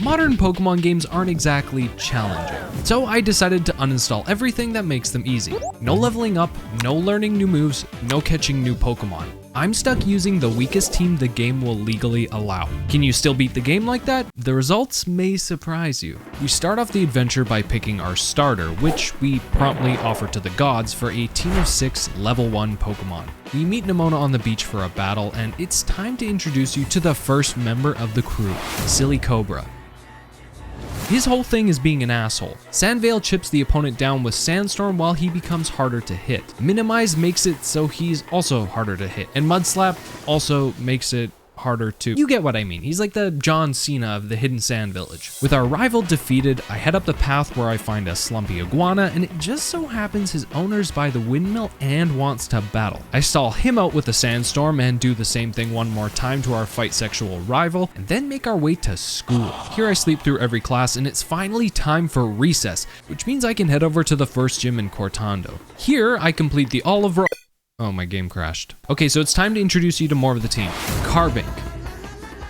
modern Pokemon games aren't exactly challenging. So I decided to uninstall everything that makes them easy. No leveling up, no learning new moves, no catching new Pokemon. I'm stuck using the weakest team the game will legally allow. Can you still beat the game like that? The results may surprise you. We start off the adventure by picking our starter, which we promptly offer to the gods for a team of 6 level 1 Pokemon. We meet Nemona on the beach for a battle, and it's time to introduce you to the first member of the crew, Silly Cobra. His whole thing is being an asshole. Sandvale chips the opponent down with Sandstorm while he becomes harder to hit. Minimize makes it so he's also harder to hit. And Mudslap also makes it harder to... You get what I mean. He's like the John Cena of the Hidden Sand Village. With our rival defeated, I head up the path where I find a slumpy iguana, and it just so happens his owner's by the windmill and wants to battle. I stall him out with a sandstorm and do the same thing one more time to our fight sexual rival, and then make our way to school. Here I sleep through every class, and it's finally time for recess, which means I can head over to the first gym in Cortando. Here, I complete the Oliver... Oh, my game crashed. Okay, so it's time to introduce you to more of the team. Carbink.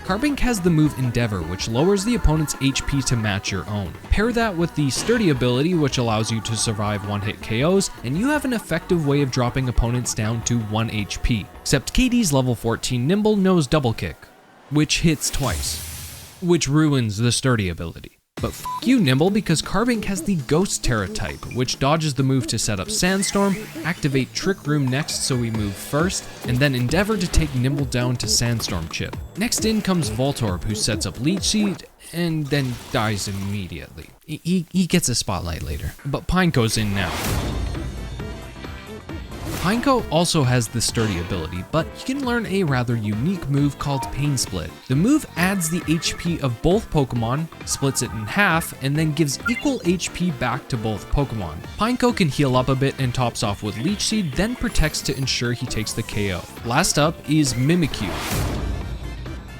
Carbink has the move Endeavor, which lowers the opponent's HP to match your own. Pair that with the Sturdy ability, which allows you to survive one-hit KOs, and you have an effective way of dropping opponents down to 1 HP. Except KD's level 14 Nimble knows Double Kick, which hits twice, which ruins the Sturdy ability. But f*** you Nimble, because Carbink has the Ghost Terra type, which dodges the move to set up Sandstorm, activate Trick Room next so we move first, and then Endeavor to take Nimble down to Sandstorm chip. Next in comes Voltorb, who sets up Leech Seed, and then dies immediately. He gets a spotlight later. But Pineco's in now. Pineco also has the Sturdy ability, but you can learn a rather unique move called Pain Split. The move adds the HP of both Pokemon, splits it in half, and then gives equal HP back to both Pokemon. Pineco can heal up a bit and tops off with Leech Seed, then protects to ensure he takes the KO. Last up is Mimikyu.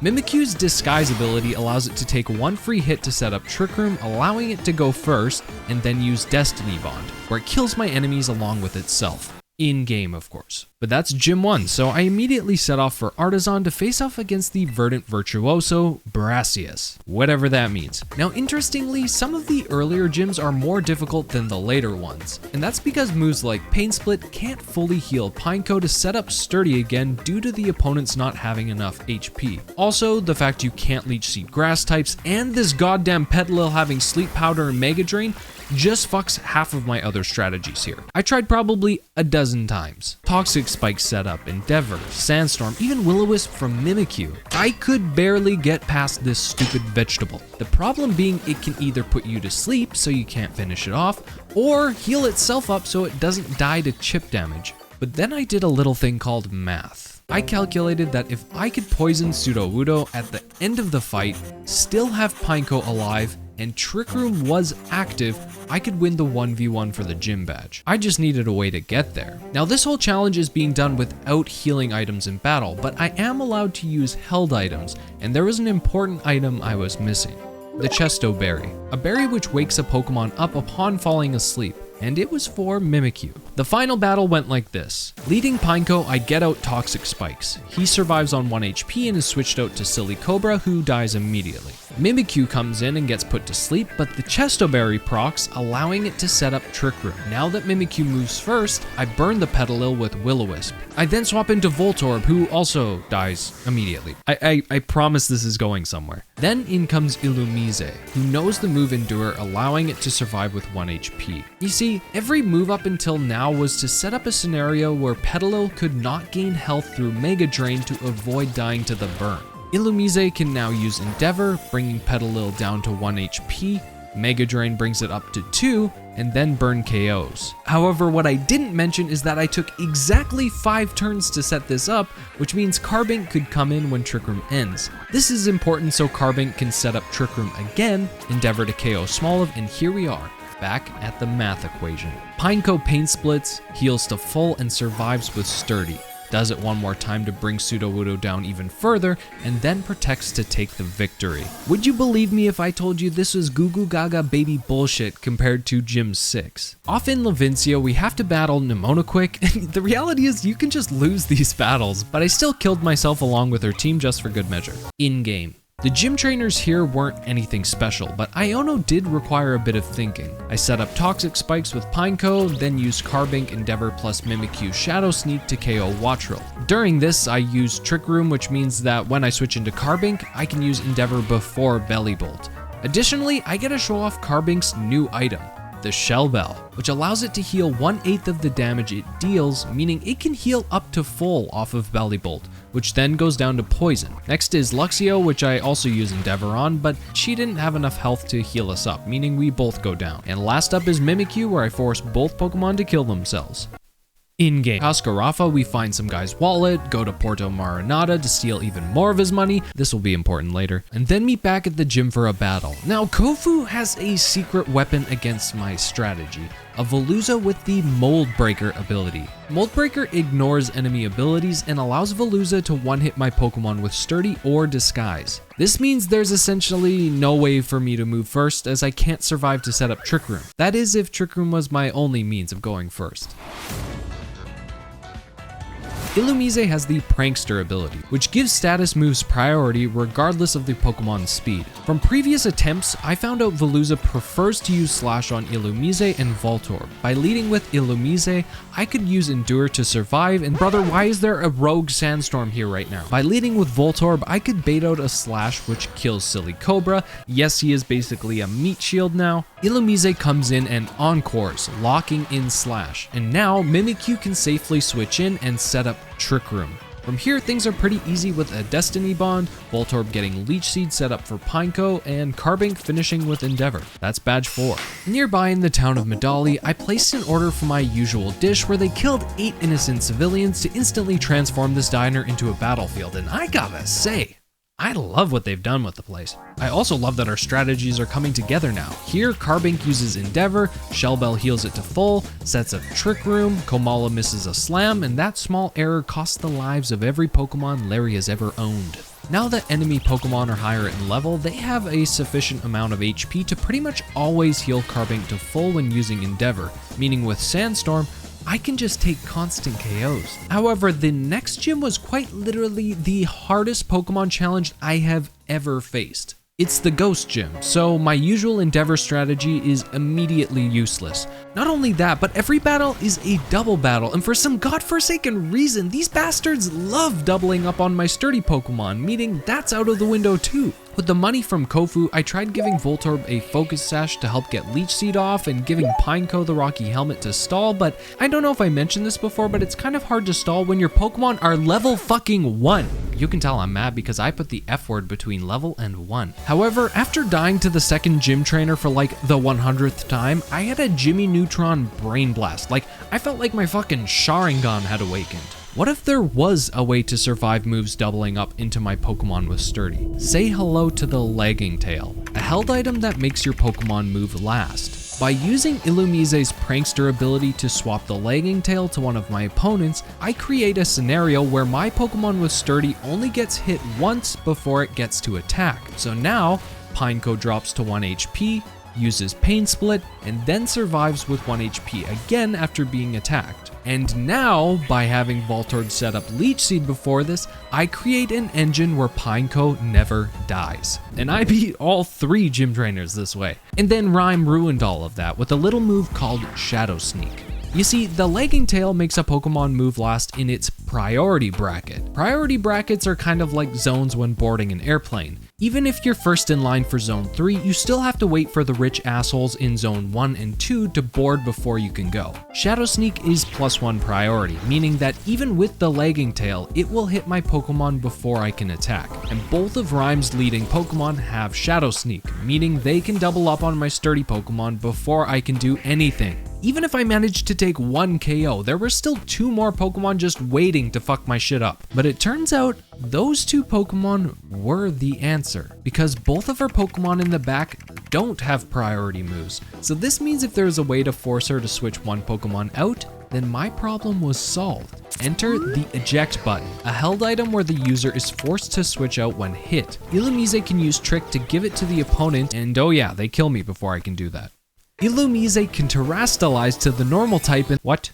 Mimikyu's Disguise ability allows it to take 1 free hit to set up Trick Room, allowing it to go first, and then use Destiny Bond, where it kills my enemies along with itself. In-game, of course. But that's Gym 1, so I immediately set off for Artisan to face off against the Verdant Virtuoso, Brassius, whatever that means. Now, interestingly, some of the earlier gyms are more difficult than the later ones, and that's because moves like Pain Split can't fully heal Pineco to set up Sturdy again due to the opponents not having enough HP. Also, the fact you can't Leech Seed grass types, and this goddamn Petalil having Sleep Powder and Mega Drain just fucks half of my other strategies here. I tried probably a dozen times. Toxic Spike setup, Endeavor, Sandstorm, even Will-O-Wisp from Mimikyu. I could barely get past this stupid vegetable. The problem being it can either put you to sleep so you can't finish it off, or heal itself up so it doesn't die to chip damage. But then I did a little thing called math. I calculated that if I could poison Sudowoodo at the end of the fight, still have Pineco alive, and Trick Room was active, I could win the 1v1 for the gym badge. I just needed a way to get there. Now this whole challenge is being done without healing items in battle, but I am allowed to use held items, and there was an important item I was missing. The Chesto Berry, a berry which wakes a Pokemon up upon falling asleep, and it was for Mimikyu. The final battle went like this. Leading Pineco, I get out Toxic Spikes. He survives on 1 HP and is switched out to Silly Cobra, who dies immediately. Mimikyu comes in and gets put to sleep, but the Chesto Berry procs, allowing it to set up Trick Room. Now that Mimikyu moves first, I burn the Petalil with Will-O-Wisp. I then swap into Voltorb, who also dies immediately. I promise this is going somewhere. Then in comes Illumise, who knows the move Endure, allowing it to survive with 1 HP. You see, every move up until now was to set up a scenario where Petalil could not gain health through Mega Drain to avoid dying to the burn. Illumise can now use Endeavor, bringing Petalil down to 1 HP, Mega Drain brings it up to 2, and then burn KOs. However, what I didn't mention is that I took exactly 5 turns to set this up, which means Carbink could come in when Trick Room ends. This is important so Carbink can set up Trick Room again, Endeavor to KO Smoliv, and here we are, back at the math equation. Pineco Pain Splits, heals to full, and survives with Sturdy. Does it one more time to bring Sudowoodo down even further, and then protects to take the victory. Would you believe me if I told you this was goo goo gaga baby bullshit compared to Gym 6? Off in Levincia, we have to battle Nemona quick, and the reality is you can just lose these battles, but I still killed myself along with her team just for good measure. In-game. The gym trainers here weren't anything special, but Iono did require a bit of thinking. I set up Toxic Spikes with Pineco, then used Carbink, Endeavor plus Mimikyu Shadow Sneak to KO Wattrel. During this, I used Trick Room, which means that when I switch into Carbink, I can use Endeavor before Belly Bolt. Additionally, I get to show off Carbink's new item, the Shell Bell, which allows it to heal 1/8 of the damage it deals, meaning it can heal up to full off of Belly Bolt, which then goes down to poison. Next is Luxio, which I also use Endeavor on, but she didn't have enough health to heal us up, meaning we both go down. And last up is Mimikyu, where I force both Pokemon to kill themselves. In-game, Cascarafa, we find some guy's wallet, go to Porto Marinata to steal even more of his money, this will be important later, and then meet back at the gym for a battle. Now, Kofu has a secret weapon against my strategy, a Veluza with the Mold Breaker ability. Mold Breaker ignores enemy abilities and allows Veluza to one-hit my Pokemon with Sturdy or Disguise. This means there's essentially no way for me to move first, as I can't survive to set up Trick Room. That is if Trick Room was my only means of going first. Illumise has the Prankster ability, which gives status moves priority regardless of the Pokemon's speed. From previous attempts, I found out Veluza prefers to use Slash on Illumise and Voltorb. By leading with Illumise, I could use Endure to survive, and brother, why is there a rogue Sandstorm here right now? By leading with Voltorb, I could bait out a Slash which kills Silly Cobra. Yes, he is basically a meat shield now. Illumise comes in and encores, locking in Slash, and now Mimikyu can safely switch in and set up Trick Room. From here, things are pretty easy with a Destiny Bond, Voltorb getting Leech Seed set up for Pineco, and Carbink finishing with Endeavor. That's badge 4. Nearby in the town of Medali, I placed an order for my usual dish where they killed 8 innocent civilians to instantly transform this diner into a battlefield, and I gotta say, I love what they've done with the place. I also love that our strategies are coming together now. Here, Carbink uses Endeavor, Shell Bell heals it to full, sets up Trick Room, Komala misses a slam, and that small error costs the lives of every Pokemon Larry has ever owned. Now that enemy Pokemon are higher in level, they have a sufficient amount of HP to pretty much always heal Carbink to full when using Endeavor, meaning with Sandstorm, I can just take constant KOs. However, the next gym was quite literally the hardest Pokemon challenge I have ever faced. It's the Ghost Gym, so my usual Endeavor strategy is immediately useless. Not only that, but every battle is a double battle, and for some godforsaken reason, these bastards love doubling up on my Sturdy Pokemon, meaning that's out of the window too. With the money from Kofu, I tried giving Voltorb a Focus Sash to help get Leech Seed off and giving Pineco the Rocky Helmet to stall, but I don't know if I mentioned this before, but it's kind of hard to stall when your Pokemon are level fucking 1. You can tell I'm mad because I put the F word between level and 1. However, after dying to the second gym trainer for like the 100th time, I had a Jimmy Neutron Brain Blast. Like, I felt like my fucking Sharingan had awakened. What if there was a way to survive moves doubling up into my Pokemon with Sturdy? Say hello to the Lagging Tail, a held item that makes your Pokemon move last. By using Illumise's Prankster ability to swap the Lagging Tail to one of my opponents, I create a scenario where my Pokemon with Sturdy only gets hit once before it gets to attack. So now, Pineco drops to 1 HP, uses Pain Split, and then survives with 1 HP again after being attacked. And now, by having Voltorb set up Leech Seed before this, I create an engine where Pineco never dies. And I beat all 3 gym trainers this way. And then Rhyme ruined all of that with a little move called Shadow Sneak. You see, the Lagging Tail makes a Pokemon move last in its priority bracket. Priority brackets are kind of like zones when boarding an airplane. Even if you're first in line for Zone 3, you still have to wait for the rich assholes in Zone 1 and 2 to board before you can go. Shadow Sneak is +1 priority, meaning that even with the Lagging Tail, it will hit my Pokemon before I can attack. And both of Rhyme's leading Pokemon have Shadow Sneak, meaning they can double up on my Sturdy Pokemon before I can do anything. Even if I managed to take 1 KO, there were still 2 more Pokemon just waiting to fuck my shit up. But it turns out, those 2 Pokemon were the answer, because both of our Pokemon in the back don't have priority moves. So this means if there's a way to force her to switch one Pokemon out, then my problem was solved. Enter the eject button, a held item where the user is forced to switch out when hit. Illumise can use Trick to give it to the opponent, and oh yeah, they kill me before I can do that. Illumise can terrestrialize to the normal type and— What?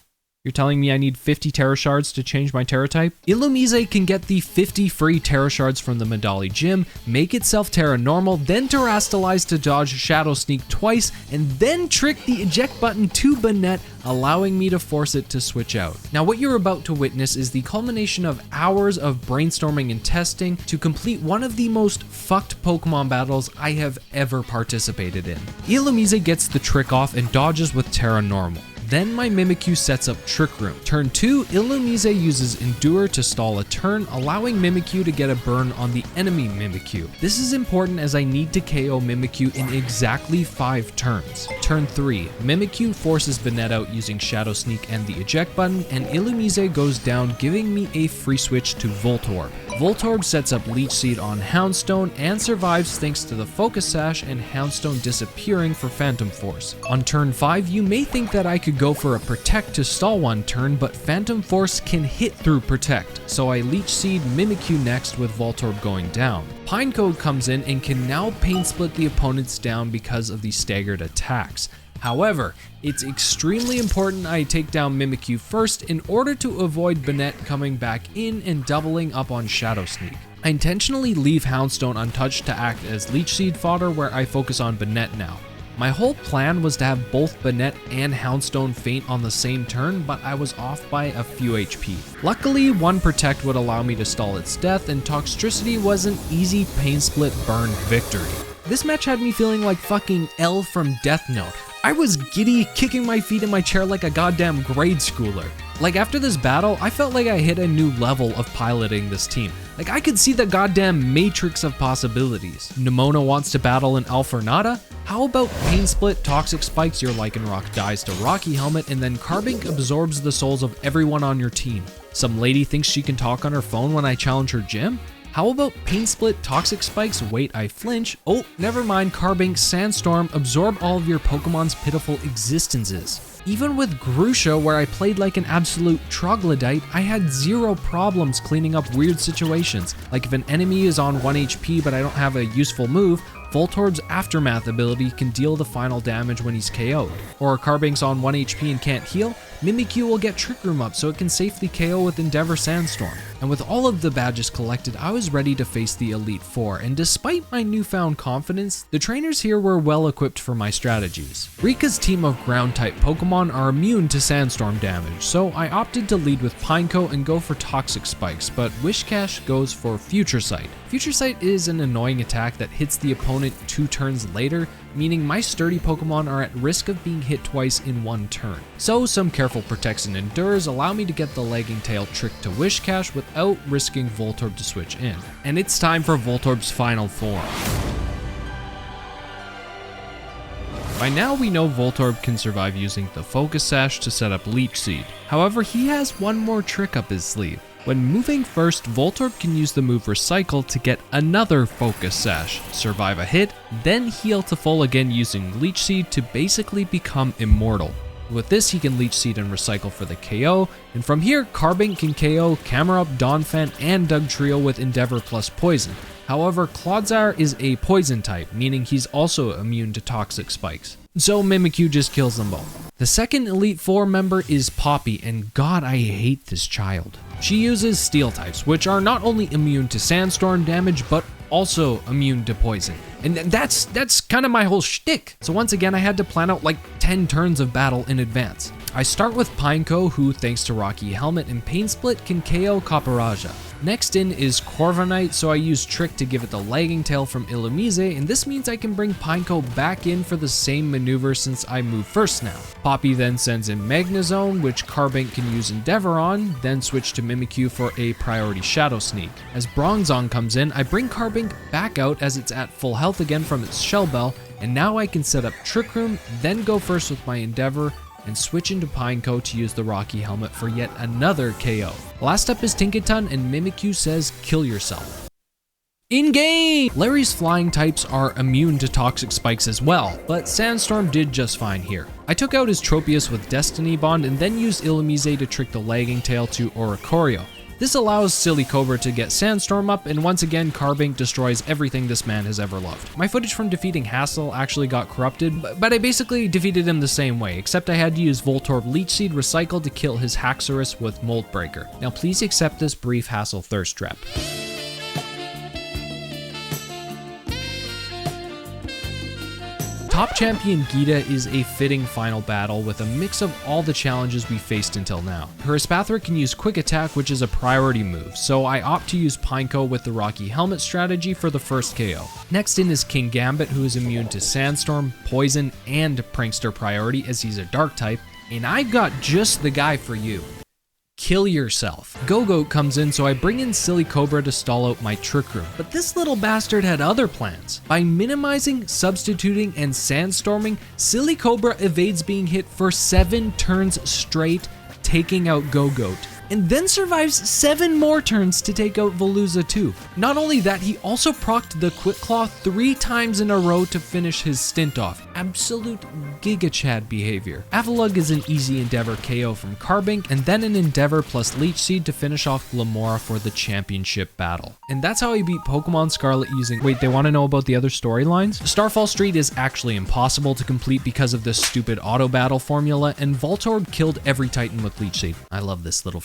You're telling me I need 50 Terra Shards to change my Terra type? Illumise can get the 50 free Terra Shards from the Medali Gym, make itself Terra Normal, then Terrastalize to dodge Shadow Sneak twice, and then trick the eject button to Banette, allowing me to force it to switch out. Now what you're about to witness is the culmination of hours of brainstorming and testing to complete one of the most fucked Pokemon battles I have ever participated in. Illumise gets the trick off and dodges with Terra Normal. Then my Mimikyu sets up Trick Room. Turn 2, Illumise uses Endure to stall a turn, allowing Mimikyu to get a burn on the enemy Mimikyu. This is important as I need to KO Mimikyu in exactly 5 turns. Turn 3, Mimikyu forces Banette out using Shadow Sneak and the eject button, and Illumise goes down, giving me a free switch to Voltorb. Voltorb sets up Leech Seed on Houndstone and survives thanks to the Focus Sash and Houndstone disappearing for Phantom Force. On turn 5, you may think that I could go for a Protect to stall one turn, but Phantom Force can hit through Protect, so I Leech Seed Mimikyu next with Voltorb going down. Pineco comes in and can now Pain Split the opponents down because of the staggered attacks. However, it's extremely important I take down Mimikyu first in order to avoid Banette coming back in and doubling up on Shadow Sneak. I intentionally leave Houndstone untouched to act as Leech Seed fodder where I focus on Banette now. My whole plan was to have both Banette and Houndstone faint on the same turn, but I was off by a few HP. Luckily, one Protect would allow me to stall its death, and Toxtricity was an easy Pain Split burn victory. This match had me feeling like fucking L from Death Note. I was giddy, kicking my feet in my chair like a goddamn grade schooler. Like after this battle, I felt like I hit a new level of piloting this team. Like I could see the goddamn matrix of possibilities. Nemona wants to battle an Alfornada? How about Pain Split, Toxic Spikes, your Lycanroc dies to Rocky Helmet, and then Carbink absorbs the souls of everyone on your team? Some lady thinks she can talk on her phone when I challenge her gym? How about Pain Split, Toxic Spikes, wait I flinch, oh never mind, Carbink, Sandstorm, absorb all of your Pokemon's pitiful existences. Even with Grusha, where I played like an absolute troglodyte, I had zero problems cleaning up weird situations. Like if an enemy is on 1 HP but I don't have a useful move, Voltorb's Aftermath ability can deal the final damage when he's KO'd. Or Carbink's on 1 HP and can't heal, Mimikyu will get Trick Room up so it can safely KO with Endeavor Sandstorm. And with all of the badges collected, I was ready to face the Elite Four, and despite my newfound confidence, the trainers here were well equipped for my strategies. Rika's team of ground-type Pokemon are immune to Sandstorm damage, so I opted to lead with Pineco and go for Toxic Spikes, but Wishcash goes for Future Sight. Future Sight is an annoying attack that hits the opponent 2 turns later, meaning my sturdy Pokemon are at risk of being hit twice in 1 turn. So some careful protects and endures allow me to get the Lagging Tail trick to Wishcash without risking Voltorb to switch in. And it's time for Voltorb's final form. By now we know Voltorb can survive using the Focus Sash to set up Leech Seed. However, he has one more trick up his sleeve. When moving first, Voltorb can use the move Recycle to get another Focus Sash, survive a hit, then heal to full again using Leech Seed to basically become immortal. With this, he can Leech Seed and Recycle for the KO, and from here, Carbink can KO Camerupt, Donphan, and Dugtrio with Endeavor plus Poison. However, Clodsire is a Poison type, meaning he's also immune to Toxic Spikes. So Mimikyu just kills them both. The second Elite Four member is Poppy, and god I hate this child. She uses Steel types, which are not only immune to Sandstorm damage, but also immune to Poison. And that's kind of my whole shtick. So once again, I had to plan out like 10 turns of battle in advance. I start with Pineco, who thanks to Rocky Helmet and Pain Split can KO Copperajah. Next in is Corviknight, so I use Trick to give it the Lagging Tail from Illumise, and this means I can bring Pineco back in for the same maneuver since I move first now. Poppy then sends in Magnezone, which Carbink can use Endeavor on, then switch to Mimikyu for a priority Shadow Sneak. As Bronzong comes in, I bring Carbink back out as it's at full health again from its Shell Bell, and now I can set up Trick Room, then go first with my Endeavor, and switch into Pineco to use the Rocky Helmet for yet another KO. Last up is Tinkaton, and Mimikyu says, kill yourself. In-game! Larry's flying types are immune to Toxic Spikes as well, but Sandstorm did just fine here. I took out his Tropius with Destiny Bond and then used Illumise to trick the Lagging Tail to Oricorio. This allows Silly Cobra to get Sandstorm up, and once again, Carbink destroys everything this man has ever loved. My footage from defeating Hassel actually got corrupted, but I basically defeated him the same way, except I had to use Voltorb Leech Seed Recycle to kill his Haxorus with Molt Breaker. Now please accept this brief Hassel thirst trap. Top Champion Geeta is a fitting final battle with a mix of all the challenges we faced until now. Her Espathra can use Quick Attack, which is a priority move, so I opt to use Pineco with the Rocky Helmet strategy for the first KO. Next in is King Gambit, who is immune to Sandstorm, Poison, and Prankster priority as he's a Dark type, and I've got just the guy for you. Kill yourself. Go-Goat comes in, so I bring in Silly Cobra to stall out my Trick Room. But this little bastard had other plans. By minimizing, substituting, and sandstorming, Silly Cobra evades being hit for 7 turns straight, taking out Go-Goat, and then survives 7 more turns to take out Veluza too. Not only that, he also procced the Quick Claw 3 times in a row to finish his stint off. Absolute Giga Chad behavior. Avalugg is an easy Endeavor KO from Carbink, and then an Endeavor plus Leech Seed to finish off Glamora for the championship battle. And that's how I beat Pokemon Scarlet using— wait, they want to know about the other storylines? Starfall Street is actually impossible to complete because of this stupid auto battle formula, and Voltorb killed every Titan with Leech Seed. I love this little